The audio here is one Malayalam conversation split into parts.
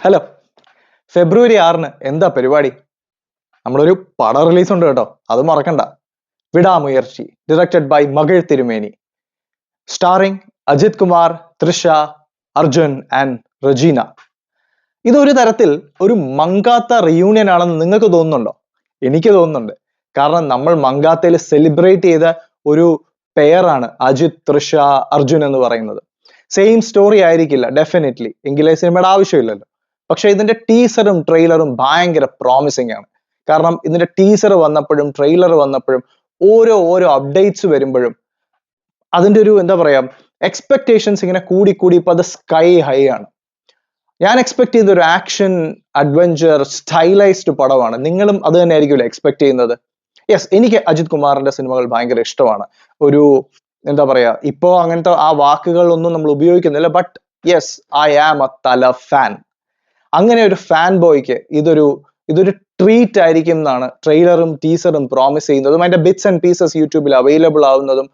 ഹലോ, ഫെബ്രുവരി 6-ന് എന്താ പരിപാടി? നമ്മളൊരു പടം റിലീസ് ഉണ്ട് കേട്ടോ, അത് മറക്കണ്ട. വിടാമുയർച്ചി, ഡയറക്റ്റഡ് ബൈ മകൾ തിരുമേനി, സ്റ്റാറിംഗ് അജിത് കുമാർ, തൃഷ, അർജുൻ ആൻഡ് റജീന. ഇതൊരു തരത്തിൽ ഒരു മങ്കാത്ത റിയൂണിയൻ ആണെന്ന് നിങ്ങൾക്ക് തോന്നുന്നുണ്ടോ? എനിക്ക് തോന്നുന്നുണ്ട്. കാരണം നമ്മൾ മങ്കാത്തയിൽ സെലിബ്രേറ്റ് ചെയ്ത ഒരു പെയറാണ് അജിത്, തൃഷ, അർജുൻ എന്ന് പറയുന്നത്. സെയിം സ്റ്റോറി ആയിരിക്കില്ല ഡെഫിനറ്റ്ലി, എങ്കിലേ സിനിമയുടെ ആവശ്യമില്ലല്ലോ. പക്ഷെ ഇതിന്റെ ടീസറും ട്രെയിലറും ഭയങ്കര പ്രോമിസിങ് ആണ്. കാരണം ഇതിന്റെ ടീസർ വന്നപ്പോഴും ട്രെയിലർ വന്നപ്പോഴും ഓരോ അപ്ഡേറ്റ്സ് വരുമ്പോഴും അതിന്റെ ഒരു എന്താ പറയാ എക്സ്പെക്ടേഷൻസ് ഇങ്ങനെ കൂടി കൂടി ഇപ്പൊ അത് സ്കൈ ഹൈ ആണ്. ഞാൻ എക്സ്പെക്ട് ചെയ്ത ഒരു ആക്ഷൻ അഡ്വഞ്ചർ സ്റ്റൈലൈസ്ഡ് പടമാണ്. നിങ്ങളും അത് തന്നെ ആയിരിക്കുമല്ലോ എക്സ്പെക്ട് ചെയ്യുന്നത്? യെസ്, എനിക്ക് അജിത് കുമാറിന്റെ സിനിമകൾ ഭയങ്കര ഇഷ്ടമാണ്. ഒരു എന്താ പറയാ, ഇപ്പോ അങ്ങനത്തെ ആ വാക്കുകളൊന്നും നമ്മൾ ഉപയോഗിക്കുന്നില്ല. But yes, I am a Thala fan. അങ്ങനെ ഒരു ഫാൻ ബോയ്ക്ക് ഇതൊരു ട്രീറ്റ് ആയിരിക്കും എന്നാണ് ട്രെയിലറും ടീസറും പ്രോമിസ് ചെയ്യുന്നതും അതിന്റെ ബിറ്റ്സ് ആൻഡ് പീസസ് യൂട്യൂബിൽ അവൈലബിൾ ആവുന്നതും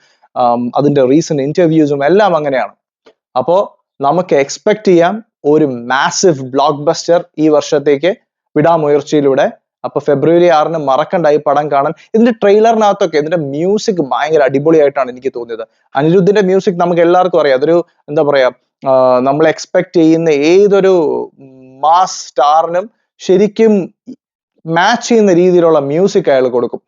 അതിന്റെ റീസെന്റ് ഇന്റർവ്യൂസും എല്ലാം അങ്ങനെയാണ്. അപ്പോ നമുക്ക് എക്സ്പെക്ട് ചെയ്യാം ഒരു മാസിവ് ബ്ലോക്ക് ബസ്റ്റർ ഈ വർഷത്തേക്ക് വിടാമുയർച്ചയിലൂടെ. അപ്പൊ ഫെബ്രുവരി 6-ന് മറക്കണ്ട ഈ പടം കാണാൻ. ഇതിന്റെ ട്രെയിലറിനകത്തൊക്കെ ഇതിന്റെ മ്യൂസിക് ഭയങ്കര അടിപൊളിയായിട്ടാണ് എനിക്ക് തോന്നിയത്. അനിരുദ്ധിന്റെ മ്യൂസിക് നമുക്ക് എല്ലാവർക്കും അറിയാം. അതൊരു എന്താ പറയാ, നമ്മൾ എക്സ്പെക്ട് ചെയ്യുന്ന ഏതൊരു മാസ് സ്റ്റാറിനും ശരിക്കും മാച്ച് ചെയ്യുന്ന രീതിയിലുള്ള മ്യൂസിക് അയാൾ കൊടുക്കും.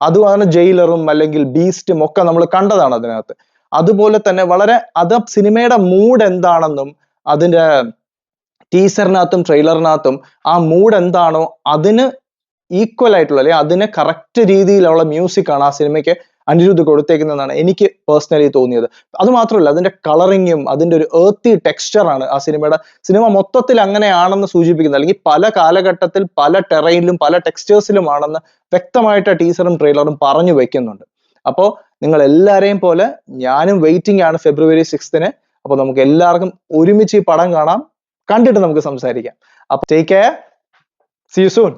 അതുമാണ് ജയിലറും അല്ലെങ്കിൽ ബീസ്റ്റും ഒക്കെ നമ്മൾ കണ്ടതാണ് അതിനകത്ത്. അതുപോലെ തന്നെ വളരെ അത് സിനിമയുടെ മൂഡ് എന്താണെന്നും അതിന്റെ ടീസറിനകത്തും ട്രെയിലറിനകത്തും ആ മൂഡ് എന്താണോ അതിന് ഈക്വൽ ആയിട്ടുള്ള അല്ലെങ്കിൽ അതിന് കറക്റ്റ് രീതിയിലുള്ള മ്യൂസിക് ആണ് ആ സിനിമയ്ക്ക് അനിരുദ്ധ് കൊടുത്തേക്കുന്നതെന്നാണ് എനിക്ക് പേഴ്സണലി തോന്നിയത്. അത് മാത്രമല്ല, അതിന്റെ കളറിങ്ങും അതിന്റെ ഒരു ഏർത്തി ടെക്സ്ചറാണ് ആ സിനിമ മൊത്തത്തിൽ അങ്ങനെയാണെന്ന് സൂചിപ്പിക്കുന്നത്. അല്ലെങ്കിൽ പല കാലഘട്ടത്തിൽ പല ടെറൈനിലും പല ടെക്സ്ചേഴ്സിലുമാണെന്ന് വ്യക്തമായിട്ട് ടീസറും ട്രെയിലറും പറഞ്ഞു വെക്കുന്നുണ്ട്. അപ്പോൾ നിങ്ങൾ എല്ലാവരെയും പോലെ ഞാനും വെയിറ്റിംഗ് ആണ് ഫെബ്രുവരി 6-ന്. അപ്പൊ നമുക്ക് എല്ലാവർക്കും ഒരുമിച്ച് ഈ പടം കാണാം, കണ്ടിട്ട് നമുക്ക് സംസാരിക്കാം. അപ്പൊ take care, see you soon.